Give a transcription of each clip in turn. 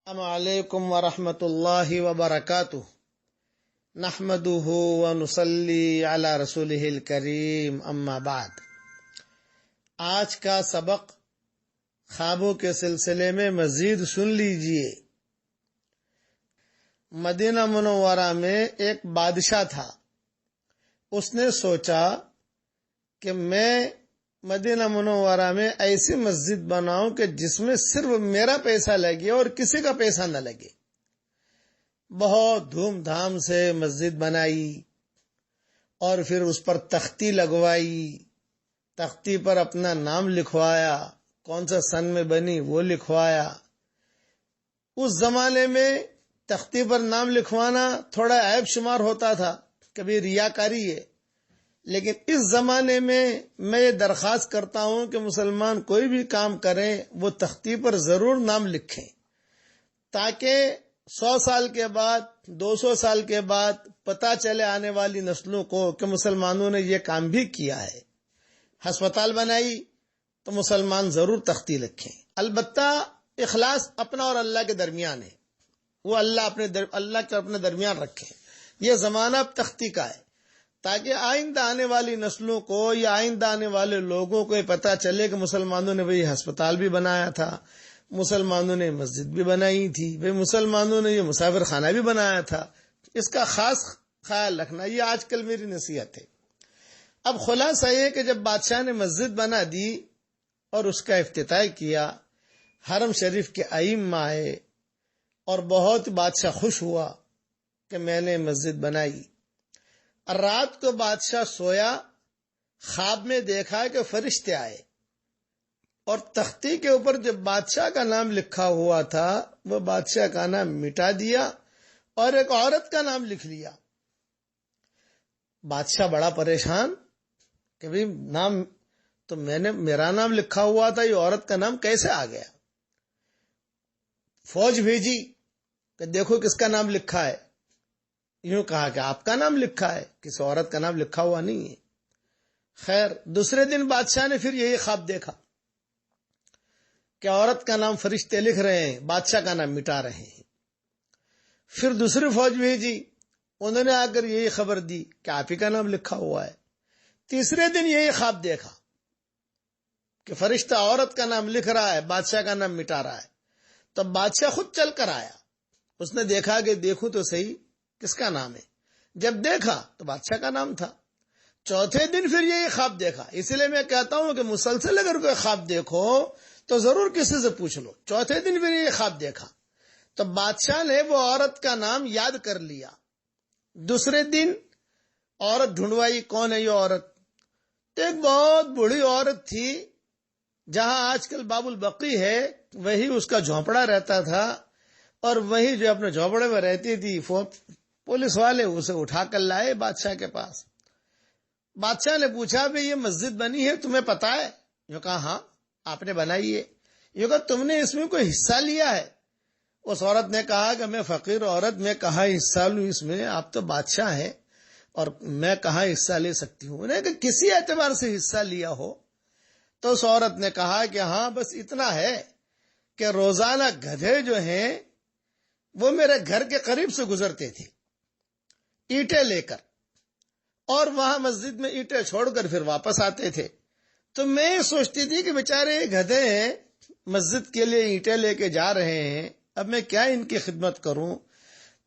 السلام علیکم ورحمۃ اللہ وبرکاتہ نحمدہ ونصلی علی رسولہ الکریم اما بعد۔ آج کا سبق خوابوں کے سلسلے میں مزید سن لیجئے۔ مدینہ منورہ میں ایک بادشاہ تھا۔ اس نے سوچا کہ میں مدینہ منورہ میں ایسی مسجد بناؤں کہ جس میں صرف میرا پیسہ لگے اور کسی کا پیسہ نہ لگے۔ بہت دھوم دھام سے مسجد بنائی اور پھر اس پر تختی لگوائی، تختی پر اپنا نام لکھوایا، کون سا سن میں بنی وہ لکھوایا۔ اس زمانے میں تختی پر نام لکھوانا تھوڑا عیب شمار ہوتا تھا، کبھی ریاکاری ہے، لیکن اس زمانے میں یہ درخواست کرتا ہوں کہ مسلمان کوئی بھی کام کریں وہ تختی پر ضرور نام لکھیں، تاکہ 100 سال کے بعد 200 سال کے بعد پتہ چلے آنے والی نسلوں کو کہ مسلمانوں نے یہ کام بھی کیا ہے۔ ہسپتال بنائی تو مسلمان ضرور تختی لکھیں، البتہ اخلاص اپنا اور اللہ کے درمیان ہے، وہ اللہ کے اپنے درمیان رکھیں۔ یہ زمانہ اب تختی کا ہے، تاکہ آئندہ آنے والی نسلوں کو یا آئندہ آنے والے لوگوں کو یہ پتہ چلے کہ مسلمانوں نے وہی ہسپتال بھی بنایا تھا، مسلمانوں نے مسجد بھی بنائی تھی، مسلمانوں نے یہ مسافر خانہ بھی بنایا تھا۔ اس کا خاص خیال رکھنا، یہ آج کل میری نصیحت ہے۔ اب خلاصہ یہ کہ جب بادشاہ نے مسجد بنا دی اور اس کا افتتاح کیا، حرم شریف کے ائمہ آئے اور بہت بادشاہ خوش ہوا کہ میں نے مسجد بنائی۔ رات کو بادشاہ سویا، خواب میں دیکھا کہ فرشتے آئے اور تختی کے اوپر جو بادشاہ کا نام لکھا ہوا تھا وہ بادشاہ کا نام مٹا دیا اور ایک عورت کا نام لکھ لیا۔ بادشاہ بڑا پریشان کہ بھئی نام تو میرا نام لکھا ہوا تھا، یہ عورت کا نام کیسے آ گیا؟ فوج بھیجی کہ دیکھو کس کا نام لکھا ہے۔ یوں کہا کہ آپ کا نام لکھا ہے، کسی عورت کا نام لکھا ہوا نہیں ہے۔ خیر، دوسرے دن بادشاہ نے پھر یہی خواب دیکھا کہ عورت کا نام فرشتے لکھ رہے ہیں، بادشاہ کا نام مٹا رہے ہیں۔ پھر دوسری فوج بھیجی، انہوں نے آ کر یہی خبر دی کہ آپ ہی کا نام لکھا ہوا ہے۔ تیسرے دن یہی خواب دیکھا کہ فرشتہ عورت کا نام لکھ رہا ہے، بادشاہ کا نام مٹا رہا ہے۔ تب بادشاہ خود چل کر آیا، اس نے دیکھا کہ دیکھوں تو صحیح کس کا نام ہے۔ جب دیکھا تو بادشاہ کا نام تھا۔ چوتھے دن پھر یہی خواب دیکھا۔ اس لیے میں کہتا ہوں کہ مسلسل اگر کوئی خواب دیکھو تو ضرور کسی سے پوچھ لو۔ چوتھے دن پھر یہی خواب دیکھا تو بادشاہ نے وہ عورت کا نام یاد کر لیا۔ دوسرے دن عورت ڈھونڈوائی، کون ہے یہ عورت؟ تو ایک بہت بوڑھی عورت تھی، جہاں آج کل باب البقی ہے وہی اس کا جھونپڑا رہتا تھا، اور وہی جو اپنے جھونپڑے میں رہتی تھی، پولیس والے اسے اٹھا کر لائے بادشاہ کے پاس۔ بادشاہ نے پوچھا بھی یہ مسجد بنی ہے تمہیں پتا ہے؟ یہ کہا ہاں آپ نے بنائی ہے۔ یہ کہا تم نے اس میں کوئی حصہ لیا ہے؟ اس عورت نے کہا کہ میں فقیر عورت، میں کہاں حصہ لوں اس میں، آپ تو بادشاہ ہیں اور میں کہاں حصہ لے سکتی ہوں۔ انہیں کہ کسی اعتبار سے حصہ لیا ہو؟ تو اس عورت نے کہا کہ ہاں بس اتنا ہے کہ روزانہ گدھے جو ہیں وہ میرے گھر کے قریب سے گزرتے تھے اینٹیں لے کر، اور وہاں مسجد میں اینٹیں چھوڑ کر پھر واپس آتے تھے۔ تو میں یہ سوچتی تھی کہ بیچارے گدھے ہیں، مسجد کے لیے اینٹیں لے کے جا رہے ہیں، اب میں کیا ان کی خدمت کروں؟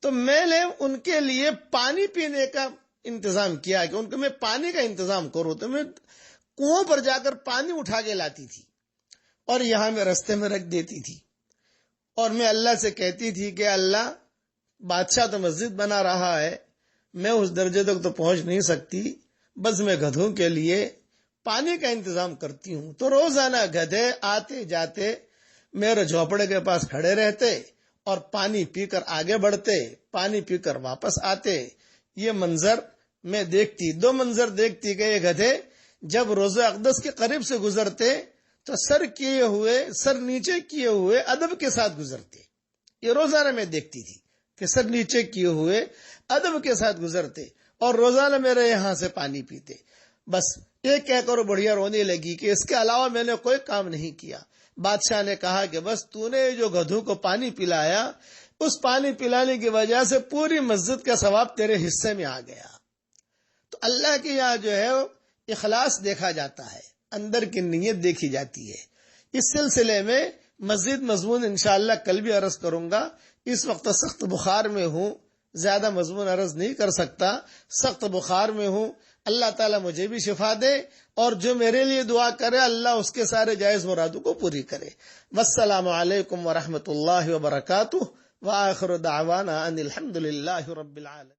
تو میں نے ان کے لیے پانی پینے کا انتظام کیا کہ ان کو میں پانی کا انتظام کروں۔ تو میں کنویں پر جا کر پانی اٹھا کے لاتی تھی اور یہاں میں رستے میں رکھ دیتی تھی، اور میں اللہ سے کہتی تھی کہ اللہ بادشاہ تو مسجد بنا رہا ہے، میں اس درجے تک تو پہنچ نہیں سکتی، بس میں گدھوں کے لیے پانی کا انتظام کرتی ہوں۔ تو روزانہ گدھے آتے جاتے میرے جھونپڑے کے پاس کھڑے رہتے اور پانی پی کر آگے بڑھتے، پانی پی کر واپس آتے۔ یہ منظر میں دیکھتی، دو منظر دیکھتی کہ یہ گدھے جب روضہ اقدس کے قریب سے گزرتے تو سر نیچے کیے ہوئے ادب کے ساتھ گزرتے۔ یہ روزانہ میں دیکھتی تھی کہ سر نیچے کیے ہوئے ادب کے ساتھ گزرتے اور روزانہ میرے یہاں سے پانی پیتے۔ بس یہ کہہ کر بڑھیا رونے لگی کہ اس کے علاوہ میں نے کوئی کام نہیں کیا۔ بادشاہ نے کہا کہ بس تو نے جو گدھوں کو پانی پلایا، اس پانی پلانے کی وجہ سے پوری مسجد کا ثواب تیرے حصے میں آ گیا۔ تو اللہ کے یہاں جو ہے اخلاص دیکھا جاتا ہے، اندر کی نیت دیکھی جاتی ہے۔ اس سلسلے میں مزید مضمون انشاءاللہ کل بھی عرض کروں گا۔ اس وقت سخت بخار میں ہوں، زیادہ مضمون عرض نہیں کر سکتا، سخت بخار میں ہوں۔ اللہ تعالیٰ مجھے بھی شفا دے، اور جو میرے لیے دعا کرے اللہ اس کے سارے جائز مرادوں کو پوری کرے۔ والسلام علیکم ورحمۃ اللہ وبرکاتہ، وآخر دعوانا ان الحمد للہ رب العالمین۔